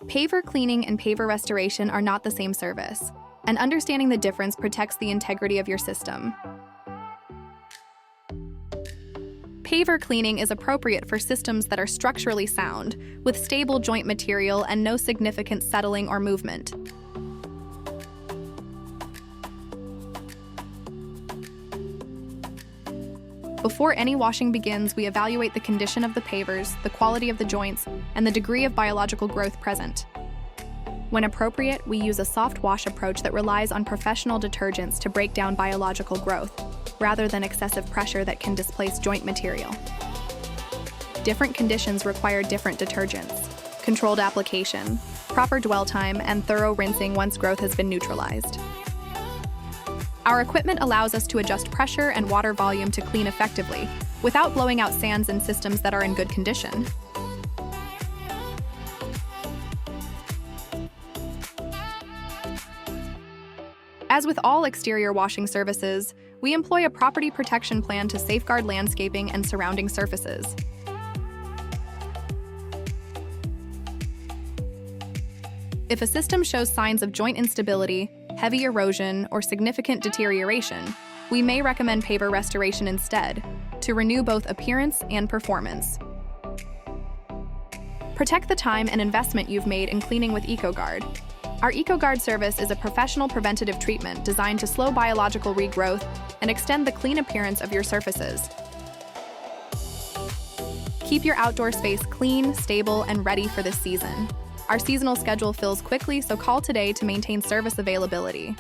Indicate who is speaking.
Speaker 1: Paver cleaning and paver restoration are not the same service, and understanding the difference protects the integrity of your system. Paver cleaning is appropriate for systems that are structurally sound, with stable joint material and no significant settling or movement. Before any washing begins, we evaluate the condition of the pavers, the quality of the joints, and the degree of biological growth present. When appropriate, we use a soft wash approach that relies on professional detergents to break down biological growth, rather than excessive pressure that can displace joint material. Different conditions require different detergents, controlled application, proper dwell time, and thorough rinsing once growth has been neutralized. Our equipment allows us to adjust pressure and water volume to clean effectively, without blowing out sands in systems that are in good condition. As with all exterior washing services, we employ a property protection plan to safeguard landscaping and surrounding surfaces. If a system shows signs of joint instability, heavy erosion, or significant deterioration, we may recommend paver restoration instead, to renew both appearance and performance. Protect the time and investment you've made in cleaning with EcoGuard. Our EcoGuard service is a professional preventative treatment designed to slow biological regrowth and extend the clean appearance of your surfaces. Keep your outdoor space clean, stable, and ready for this season. Our seasonal schedule fills quickly, so call today to maintain service availability.